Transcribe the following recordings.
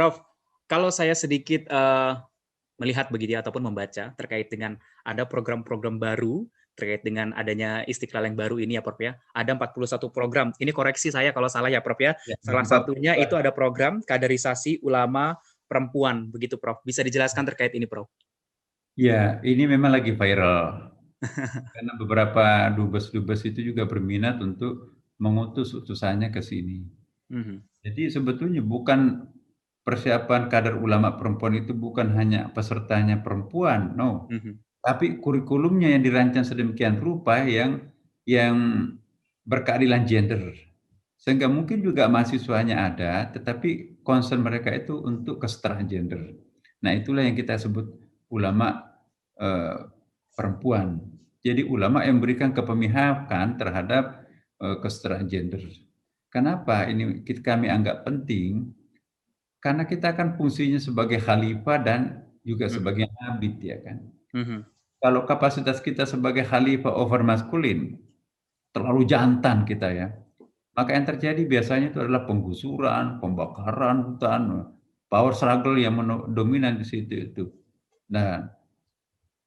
Prof, kalau saya sedikit melihat begitu ya, ataupun membaca terkait dengan ada program-program baru terkait dengan adanya Istiqlal yang baru ini ya, Prof, ya. Ada 41 program. Ini koreksi saya kalau salah ya, Prof, ya. Ya, Salah satunya itu ada program kaderisasi ulama perempuan, begitu, Prof. Bisa dijelaskan terkait ini, Prof? ya, ini memang lagi viral. Karena beberapa dubes-dubes itu juga berminat untuk mengutus utusannya ke sini. Mhm, Jadi sebetulnya bukan persiapan kader ulama perempuan itu bukan hanya pesertanya perempuan, no. mhm, Tapi kurikulumnya yang dirancang sedemikian rupa yang berkeadilan gender. Sehingga mungkin juga mahasiswanya ada, tetapi concern mereka itu untuk kesetaraan gender. Nah, itulah yang kita sebut ulama perempuan. Jadi ulama yang memberikan kepemihakan terhadap kesetaraan gender. Kenapa ini kami anggap penting? Karena kita kan fungsinya sebagai khalifah dan juga mhm, sebagai abid ya kan. mhm, Kalau kapasitas kita sebagai khalifah over maskulin, terlalu jantan kita ya, maka yang terjadi biasanya itu adalah penggusuran, pembakaran hutan, power struggle yang dominan di situ itu. Nah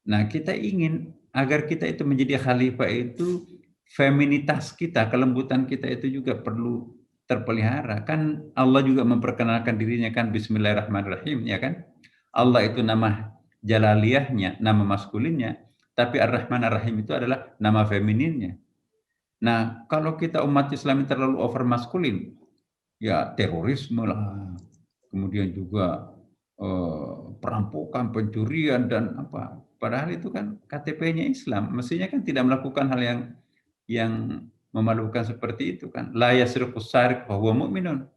nah kita ingin agar kita itu menjadi khalifah itu, feminitas kita, kelembutan kita itu juga perlu terpelihara. Kan Allah juga memperkenalkan dirinya kan bismillahirrahmanirrahim ya kan. Allah itu nama jalaliyahnya, nama maskulinnya, tapi Ar-Rahman Ar-Rahim itu adalah nama femininnya. Nah, kalau kita umat Islam yang terlalu over maskulin, ya terorisme lah, kemudian juga perampokan, pencurian dan apa. Padahal itu kan KTP-nya Islam, mestinya kan tidak melakukan hal yang memalukan seperti itu kan. La yasriqus sariq fa huwa mu'minun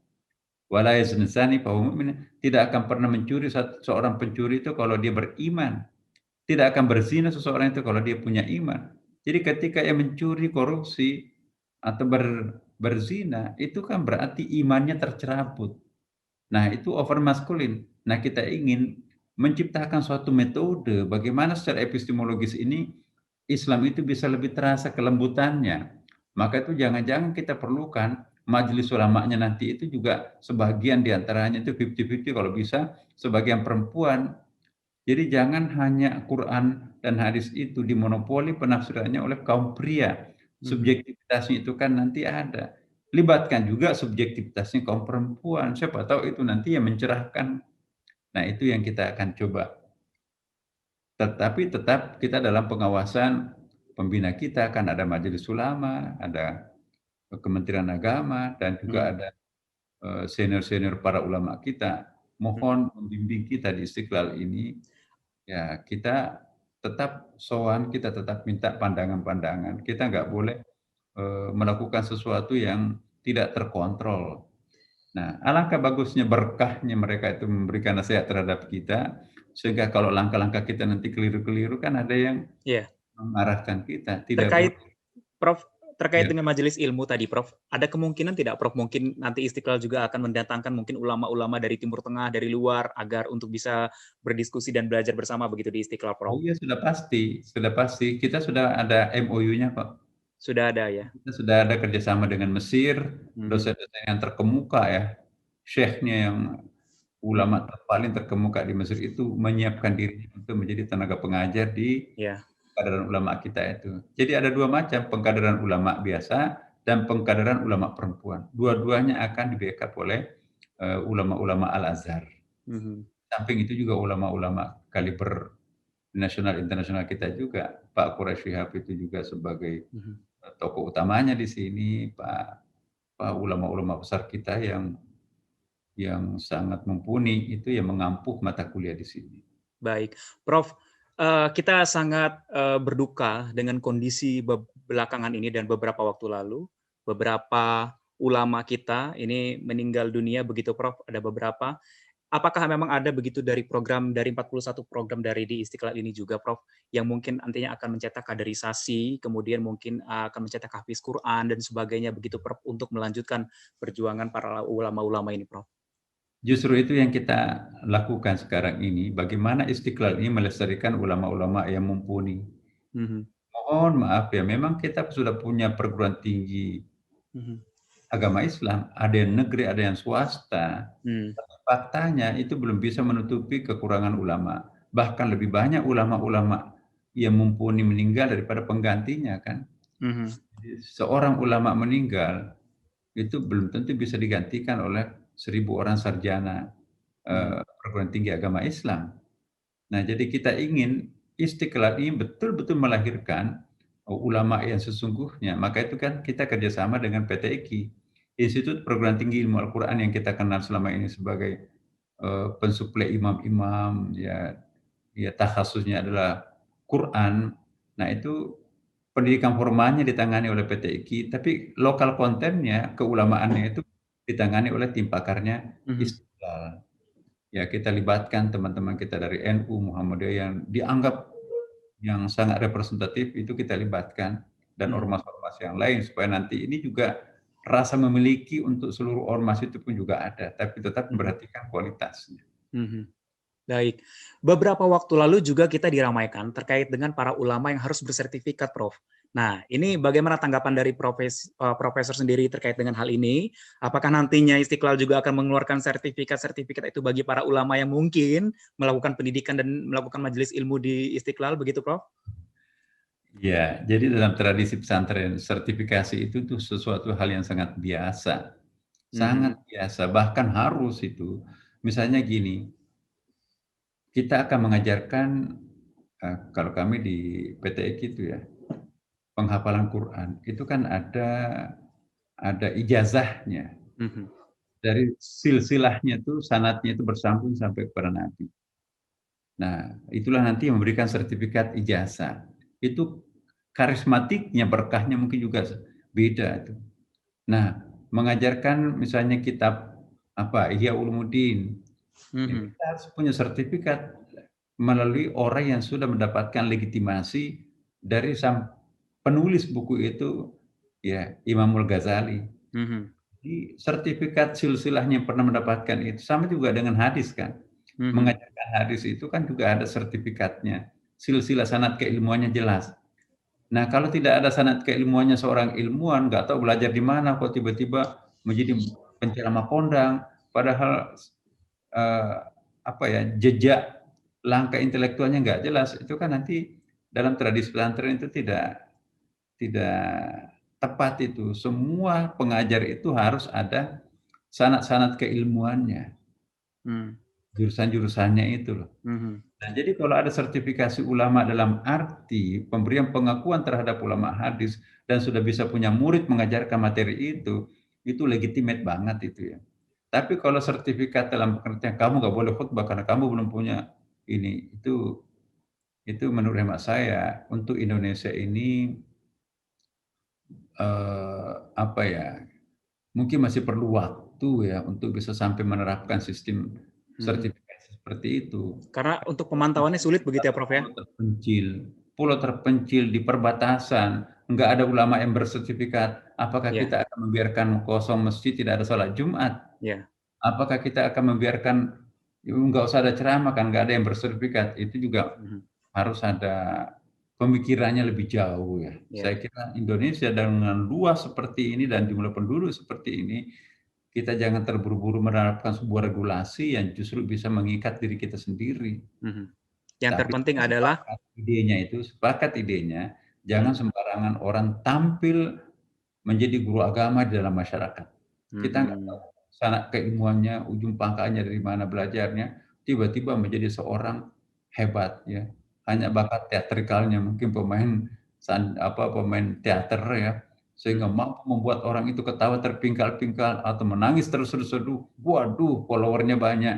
wa la yazni zani fa huwa mu'min. Tidak akan pernah mencuri seorang pencuri itu kalau dia beriman. Tidak akan berzina seseorang itu kalau dia punya iman. Jadi ketika ia mencuri, korupsi, atau berzina, itu kan berarti imannya tercerabut. Nah, itu over maskulin. Nah, kita ingin menciptakan suatu metode bagaimana secara epistemologis ini Islam itu bisa lebih terasa kelembutannya. Maka itu jangan-jangan kita perlukan majelis ulamanya nanti itu juga sebagian diantaranya itu 50-50 kalau bisa sebagian perempuan. Jadi jangan hanya Quran dan hadis itu dimonopoli penafsirannya oleh kaum pria. mhm. Subjektivitasnya itu kan nanti ada. Libatkan juga subjektivitasnya kaum perempuan. Siapa tahu itu nanti yang mencerahkan. Nah, itu yang kita akan coba. Tetapi tetap kita dalam pengawasan pembina kita kan ada majelis ulama, ada Kementerian Agama dan juga Mhm, ada senior-senior para ulama kita. mhm. Mohon membimbing kita di Istiqlal ini. Ya, kita tetap sowan, kita tetap minta pandangan-pandangan. Kita nggak boleh, melakukan sesuatu yang tidak terkontrol. Nah, alangkah bagusnya berkahnya mereka itu memberikan nasihat terhadap kita, sehingga kalau langkah-langkah kita nanti keliru-keliru kan ada yang Iya. mengarahkan kita, tidak boleh Terkait Prof, terkait ya. dengan majelis ilmu tadi, Prof, ada kemungkinan tidak, Prof, mungkin nanti Istiqlal juga akan mendatangkan mungkin ulama-ulama dari Timur Tengah, dari luar, agar untuk bisa berdiskusi dan belajar bersama begitu di Istiqlal, Prof? Oh iya sudah pasti sudah pasti. Kita sudah ada MOU-nya kok. Sudah ada ya? Kita sudah ada kerjasama dengan Mesir, Mhm, dosen-dosen yang terkemuka ya, syekhnya yang mhm, ulama paling terkemuka di Mesir itu menyiapkan diri untuk menjadi tenaga pengajar di iya, pengkaderan ulama kita itu. Jadi ada 2 macam, pengkaderan ulama biasa dan pengkaderan ulama perempuan. Dua-duanya akan di-backup oleh, ulama-ulama Al-Azhar. mhm, Samping itu juga ulama-ulama kaliber nasional internasional kita juga, Pak Quraish Shihab itu juga sebagai, mhm. tokoh utamanya di sini, ulama-ulama besar kita yang sangat mumpuni itu yang mengampu mata kuliah di sini. Baik. Prof, kita sangat, berduka dengan kondisi belakangan ini dan beberapa waktu lalu, beberapa ulama kita ini meninggal dunia begitu, Prof, ada beberapa. Apakah memang ada begitu dari program dari 41 program dari di Istiqlal ini juga, Prof, yang mungkin nantinya akan mencetak kaderisasi, kemudian mungkin akan mencetak hafiz Quran dan sebagainya begitu, Prof, untuk melanjutkan perjuangan para ulama-ulama ini, Prof? Justru itu yang kita lakukan sekarang ini, bagaimana Istiqlal ini melestarikan ulama-ulama yang mumpuni. Mhm, Mohon maaf ya, memang kita sudah punya perguruan tinggi mhm, agama Islam, ada yang negeri, ada yang swasta. mmm, faktanya itu belum bisa menutupi kekurangan ulama. Bahkan lebih banyak ulama-ulama yang mumpuni meninggal daripada penggantinya kan. Seorang ulama meninggal itu belum tentu bisa digantikan oleh 1.000 orang sarjana perguruan tinggi agama Islam. Nah, jadi kita ingin Istiqlal ini betul-betul melahirkan ulama yang sesungguhnya. Maka itu kan kita kerjasama dengan PT IKI, Institut Perguruan Tinggi Ilmu Al-Quran, yang kita kenal selama ini sebagai pensuplai imam-imam, ya takhasusnya adalah Quran. Nah, itu pendidikan formalnya ditangani oleh PT IKI, tapi lokal kontennya, keulamaannya itu ditangani oleh tim pakarnya Istiqlal. Ya, kita libatkan teman-teman kita dari NU, Muhammadiyah yang dianggap yang sangat representatif, itu kita libatkan, dan ormas-ormas yang lain, supaya nanti ini juga rasa memiliki untuk seluruh ormas itu pun juga ada, tapi tetap memperhatikan kualitasnya. Baik, beberapa waktu lalu juga kita diramaikan terkait dengan para ulama yang harus bersertifikat, Prof. Nah, ini bagaimana tanggapan dari Profesor sendiri terkait dengan hal ini? Apakah nantinya Istiqlal juga akan mengeluarkan sertifikat-sertifikat itu bagi para ulama yang mungkin melakukan pendidikan dan melakukan majelis ilmu di Istiqlal, begitu, Prof? Ya, jadi dalam tradisi pesantren, sertifikasi itu tuh sesuatu hal yang sangat biasa. Sangat biasa, bahkan harus itu. Misalnya gini, kita akan mengajarkan, kalau kami di PT IKI itu ya, penghafalan Quran, itu kan ada ijazahnya. Dari silsilahnya itu, sanadnya itu bersambung sampai kepada Nabi. Nah, itulah nanti yang memberikan sertifikat ijazah. Itu karismatiknya, berkahnya mungkin juga beda itu. Nah, mengajarkan misalnya kitab Ihya Ulumuddin, kita harus punya sertifikat melalui orang yang sudah mendapatkan legitimasi dari penulis buku itu, ya, Imamul Ghazali. Jadi sertifikat silsilahnya yang pernah mendapatkan itu, sama juga dengan hadis kan. Mengajarkan hadis itu kan juga ada sertifikatnya, silsilah sanad keilmuannya jelas. Nah, kalau tidak ada sanad keilmuannya seorang ilmuwan, nggak tahu belajar di mana, kok tiba-tiba menjadi penceramah kondang, padahal jejak langkah intelektualnya nggak jelas, itu kan nanti dalam tradisi pesantren itu tidak tepat itu. Semua pengajar itu harus ada sanad-sanad keilmuannya, jurusan-jurusannya itu loh. Nah, jadi kalau ada sertifikasi ulama dalam arti pemberian pengakuan terhadap ulama hadis dan sudah bisa punya murid mengajarkan materi itu legitimate banget itu ya. Tapi kalau sertifikat dalam pengertian kamu nggak boleh khutbah karena kamu belum punya ini, itu menurut hemat saya untuk Indonesia ini mungkin masih perlu waktu ya untuk bisa sampai menerapkan sistem sertifikasi seperti itu. Karena untuk pemantauannya sulit begitu ya, Prof ya? Pulau terpencil di perbatasan, nggak ada ulama yang bersertifikat. Apakah kita akan membiarkan kosong masjid, tidak ada sholat Jumat? Apakah kita akan membiarkan nggak usah ada ceramah kan, nggak ada yang bersertifikat? Itu juga harus ada pemikirannya lebih jauh ya. Saya kira Indonesia dengan luas seperti ini dan jumlah penduduk seperti ini, kita jangan terburu-buru menerapkan sebuah regulasi yang justru bisa mengikat diri kita sendiri. Yang terpenting adalah sepakat idenya, jangan sembarangan orang tampil menjadi guru agama di dalam masyarakat. Kita nggak tahu sanad keilmuannya, ujung pangkalnya dari mana belajarnya, tiba-tiba menjadi seorang hebat ya. Hanya bakat teatrikalnya, mungkin pemain teater ya, sehingga mampu membuat orang itu ketawa terpingkal-pingkal atau menangis terseduh-seduh. Waduh, followernya banyak.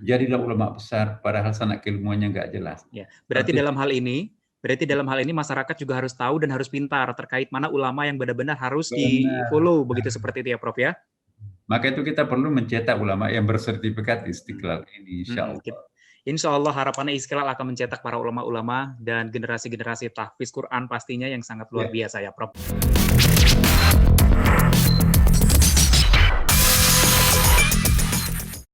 Jadilah ulama besar, padahal sanad keilmuannya nggak jelas. Ya, berarti dalam hal ini masyarakat juga harus tahu dan harus pintar terkait mana ulama yang benar-benar harus di-follow, begitu seperti itu ya, Prof ya? Maka itu kita perlu mencetak ulama yang bersertifikat Istiqlal ini, insya Allah. Insya Allah harapannya Istiqlal akan mencetak para ulama-ulama dan generasi-generasi tahfiz Quran pastinya yang sangat luar biasa ya, Prof.